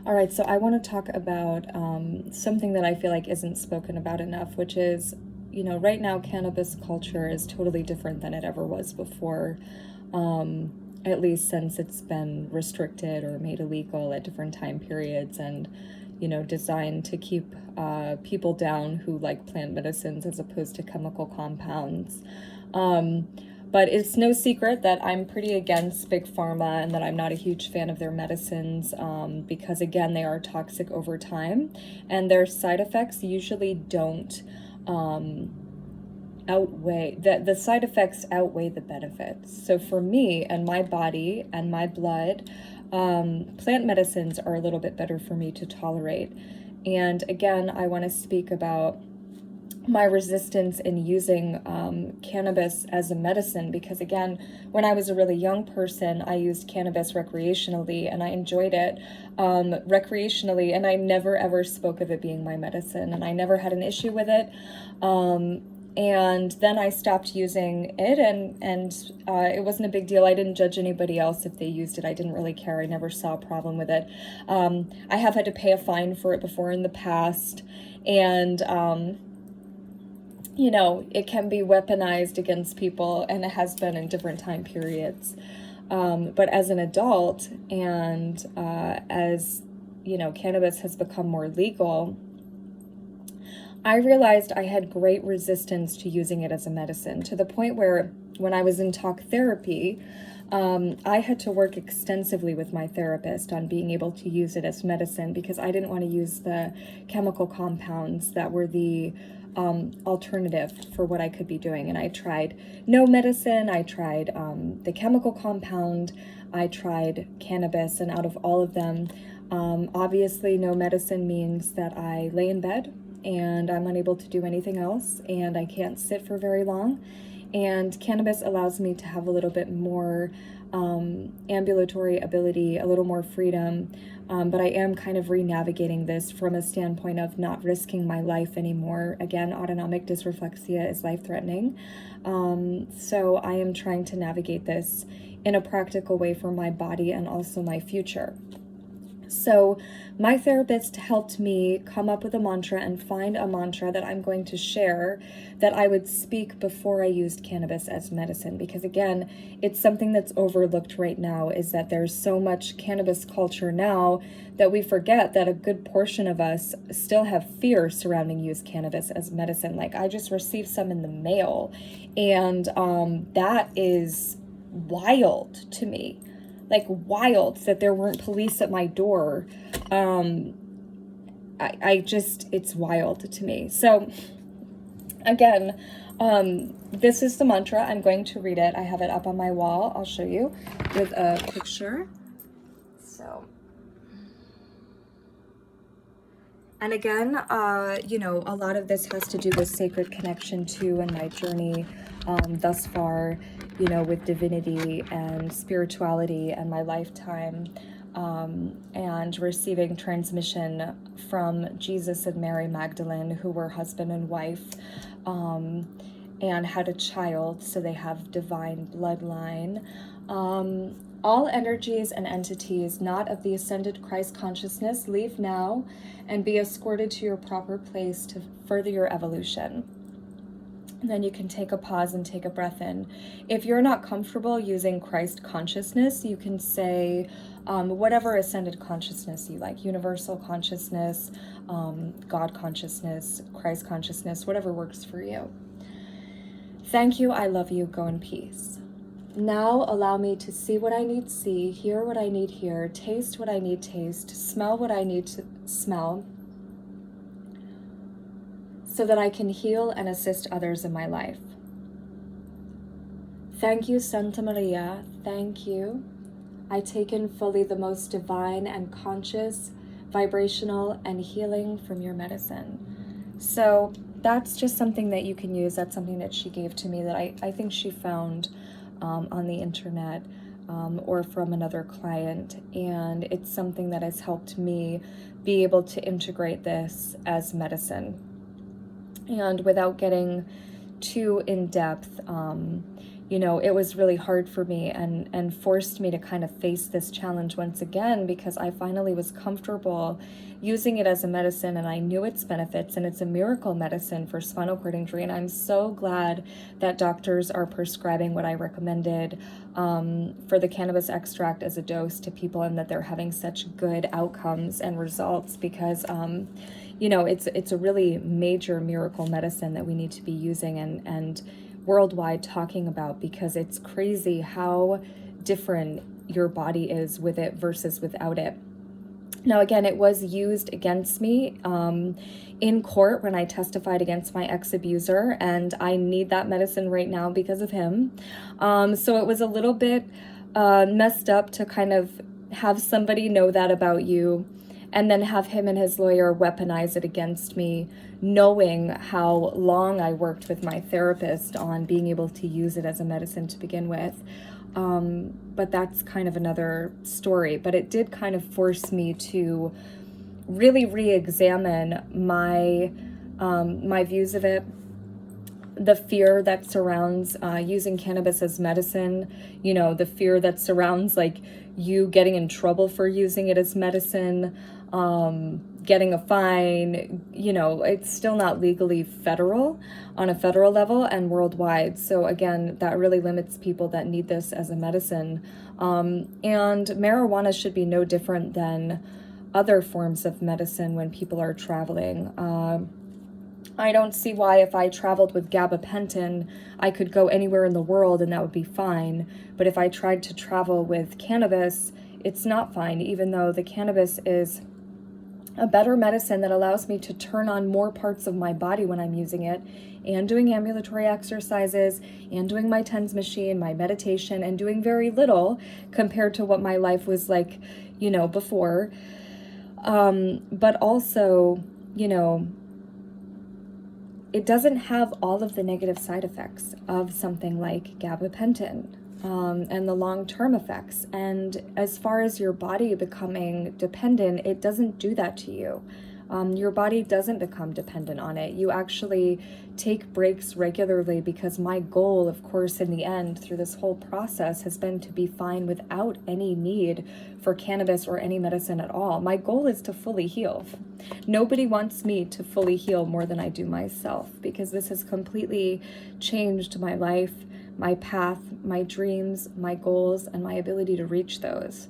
All right, so I want to talk about something that I feel like isn't spoken about enough, which is, right now cannabis culture is totally different than it ever was before, at least since it's been restricted or made illegal at different time periods and, designed to keep people down who like plant medicines as opposed to chemical compounds. Um, but it's no secret that I'm pretty against Big Pharma and that I'm not a huge fan of their medicines because, again, they are toxic over time and their side effects usually don't outweigh, the side effects outweigh the benefits. So for me and my body and my blood, plant medicines are a little bit better for me to tolerate. And again, I want to speak about my resistance in using cannabis as a medicine because, again, when I was a really young person, I used cannabis recreationally and I enjoyed it recreationally, and I never ever spoke of it being my medicine, and I never had an issue with it. And then I stopped using it, and it wasn't a big deal. I didn't judge anybody else if they used it. I didn't really care. I never saw a problem with it. I have had to pay a fine for it before in the past, and it can be weaponized against people, and it has been in different time periods. But as an adult, and as cannabis has become more legal, I realized I had great resistance to using it as a medicine, to the point where when I was in talk therapy, I had to work extensively with my therapist on being able to use it as medicine because I didn't want to use the chemical compounds that were the alternative for what I could be doing. And I tried no medicine, I tried the chemical compound, I tried cannabis, and out of all of them, obviously no medicine means that I lay in bed and I'm unable to do anything else, and I can't sit for very long. And cannabis allows me to have a little bit more ambulatory ability, a little more freedom, but I am kind of re-navigating this from a standpoint of not risking my life anymore. Again, autonomic dysreflexia is life-threatening, so I am trying to navigate this in a practical way for my body and also my future. So my therapist helped me come up with a mantra and find a mantra that I'm going to share that I would speak before I used cannabis as medicine. Because again, it's something that's overlooked right now, is that there's so much cannabis culture now that we forget that a good portion of us still have fear surrounding use cannabis as medicine. Like, I just received some in the mail, and that is wild to me. Like, wild that there weren't police at my door. It's wild to me. So again, this is the mantra. I'm going to read it. I have it up on my wall. I'll show you with a picture. So, and again, a lot of this has to do with sacred connection too, and my journey thus far, with divinity and spirituality and my lifetime, and receiving transmission from Jesus and Mary Magdalene, who were husband and wife, and had a child, so they have divine bloodline. All energies and entities not of the ascended Christ consciousness, leave now and be escorted to your proper place to further your evolution. And then you can take a pause and take a breath in. If you're not comfortable using Christ consciousness, you can say whatever ascended consciousness you like, universal consciousness, God consciousness, Christ consciousness, whatever works for you. Thank you, I love you, go in peace. Now allow me to see what I need see, hear what I need hear, taste what I need taste, smell what I need to smell, so that I can heal and assist others in my life. Thank you, Santa Maria, thank you. I take in fully the most divine and conscious, vibrational, and healing from your medicine. So that's just something that you can use. That's something that she gave to me that I think she found on the internet or from another client. And it's something that has helped me be able to integrate this as medicine. And without getting too in depth, it was really hard for me and forced me to kind of face this challenge once again, because I finally was comfortable using it as a medicine, and I knew its benefits, and it's a miracle medicine for spinal cord injury. And I'm so glad that doctors are prescribing what I recommended for the cannabis extract as a dose to people, and that they're having such good outcomes and results, because it's a really major miracle medicine that we need to be using and worldwide talking about, because it's crazy how different your body is with it versus without it. Now, again, it was used against me in court when I testified against my ex-abuser, and I need that medicine right now because of him. So it was a little bit messed up to kind of have somebody know that about you, and then have him and his lawyer weaponize it against me, knowing how long I worked with my therapist on being able to use it as a medicine to begin with. But that's kind of another story. But it did kind of force me to really re-examine my views of it, the fear that surrounds using cannabis as medicine, the fear that surrounds like you getting in trouble for using it as medicine, getting a fine. It's still not legally federal on a federal level and worldwide. So again, that really limits people that need this as a medicine. And marijuana should be no different than other forms of medicine when people are traveling. I don't see why, if I traveled with gabapentin, I could go anywhere in the world and that would be fine. But if I tried to travel with cannabis, it's not fine, even though the cannabis is a better medicine that allows me to turn on more parts of my body when I'm using it, and doing ambulatory exercises, and doing my TENS machine, my meditation, and doing very little compared to what my life was like, before. But also, it doesn't have all of the negative side effects of something like gabapentin, and the long-term effects. And as far as your body becoming dependent, it doesn't do that to you. Your body doesn't become dependent on it. You actually take breaks regularly, because my goal, of course, in the end, through this whole process, has been to be fine without any need for cannabis or any medicine at all. My goal is to fully heal. Nobody wants me to fully heal more than I do myself, because this has completely changed my life, my path, my dreams, my goals, and my ability to reach those.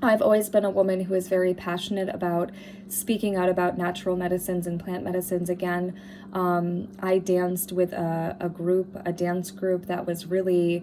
I've always been a woman who is very passionate about speaking out about natural medicines and plant medicines. Again, I danced with a dance group that was really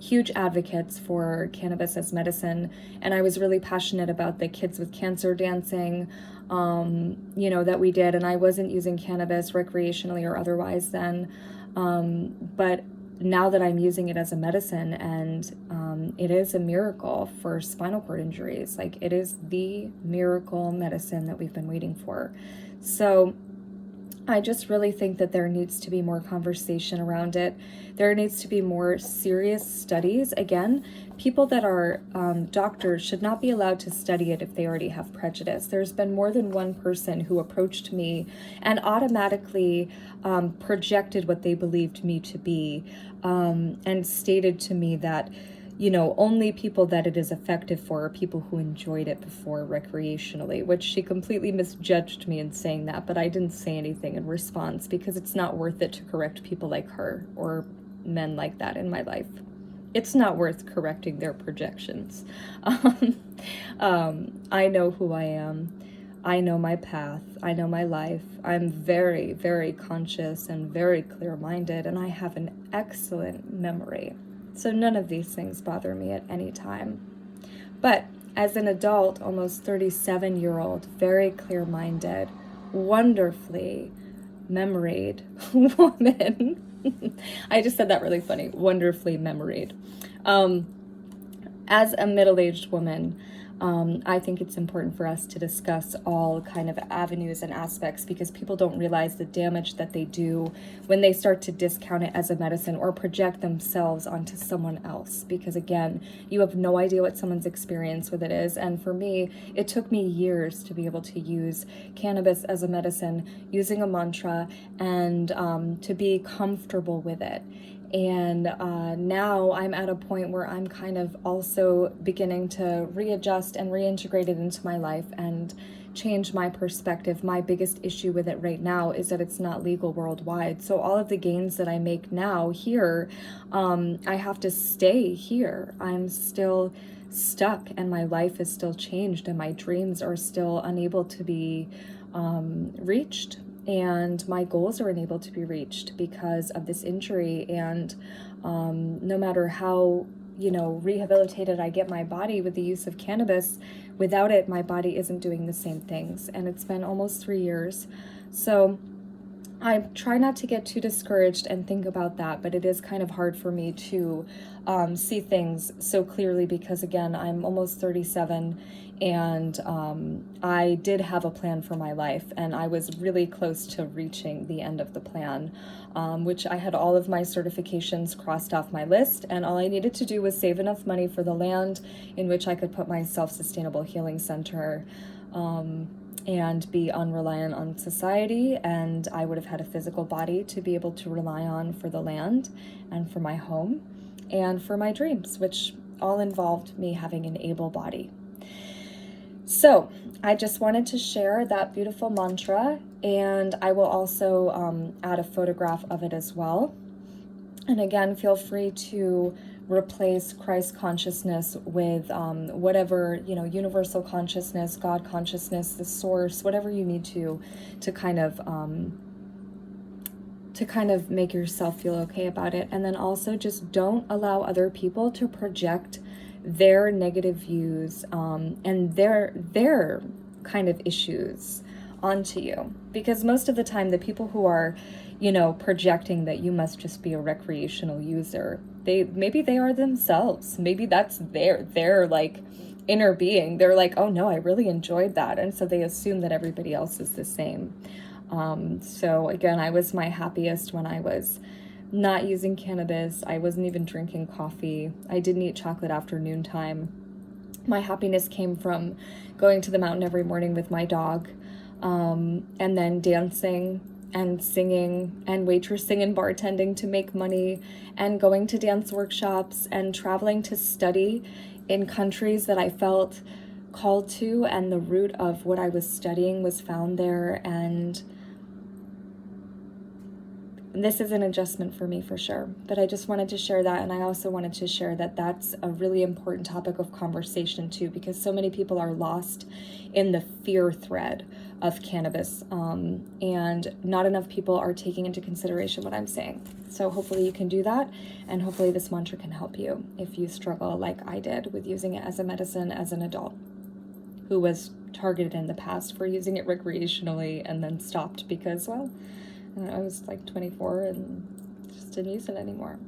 huge advocates for cannabis as medicine. And I was really passionate about the kids with cancer dancing, that we did. And I wasn't using cannabis recreationally or otherwise then. But now that I'm using it as a medicine, and it is a miracle for spinal cord injuries, like it is the miracle medicine that we've been waiting for. So I just really think that there needs to be more conversation around it. There needs to be more serious studies. Again, people that are doctors should not be allowed to study it if they already have prejudice. There's been more than one person who approached me and automatically projected what they believed me to be, and stated to me that only people that it is effective for are people who enjoyed it before recreationally, which she completely misjudged me in saying that, but I didn't say anything in response, because it's not worth it to correct people like her or men like that in my life. It's not worth correcting their projections. I know who I am. I know my path. I know my life. I'm very, very conscious and very clear-minded, and I have an excellent memory. So none of these things bother me at any time. But as an adult, almost 37-year-old, very clear-minded, wonderfully memoried woman. I just said that really funny. Wonderfully memoried. As a middle-aged woman, I think it's important for us to discuss all kind of avenues and aspects, because people don't realize the damage that they do when they start to discount it as a medicine or project themselves onto someone else. Because again, you have no idea what someone's experience with it is. And for me, it took me years to be able to use cannabis as a medicine, using a mantra, and to be comfortable with it. And now I'm at a point where I'm kind of also beginning to readjust and reintegrate it into my life and change my perspective. My biggest issue with it right now is that it's not legal worldwide. So all of the gains that I make now here, I have to stay here. I'm still stuck and my life is still changed and my dreams are still unable to be reached, and my goals are unable to be reached because of this injury. And no matter how, rehabilitated I get my body with the use of cannabis, without it, my body isn't doing the same things. And it's been almost 3 years. So I try not to get too discouraged and think about that, but it is kind of hard for me to see things so clearly because, again, I'm almost 37 and I did have a plan for my life, and I was really close to reaching the end of the plan, which I had all of my certifications crossed off my list, and all I needed to do was save enough money for the land in which I could put my self-sustainable healing center and be unreliant on society, and I would have had a physical body to be able to rely on for the land and for my home and for my dreams, which all involved me having an able body. So I just wanted to share that beautiful mantra, and I will also add a photograph of it as well. And again, feel free to replace Christ consciousness with whatever, universal consciousness, God consciousness, the source, whatever you need to kind of make yourself feel okay about it. And then also just don't allow other people to project their negative views and their kind of issues onto you, because most of the time the people who are projecting that you must just be a recreational user, maybe they are themselves, maybe that's their like inner being. They're like, oh no, I really enjoyed that, and so they assume that everybody else is the same. So again, I was my happiest when I was not using cannabis. I wasn't even drinking coffee. I didn't eat chocolate after noontime. My happiness came from going to the mountain every morning with my dog, and then dancing and singing and waitressing and bartending to make money, and going to dance workshops and traveling to study in countries that I felt called to, and the root of what I was studying was found there. And this is an adjustment for me for sure, but I just wanted to share that. And I also wanted to share that that's a really important topic of conversation too, because so many people are lost in the fear thread of cannabis, and not enough people are taking into consideration what I'm saying. So hopefully you can do that, and hopefully this mantra can help you if you struggle like I did with using it as a medicine as an adult who was targeted in the past for using it recreationally and then stopped because, well, I was like 24 and just didn't use it anymore.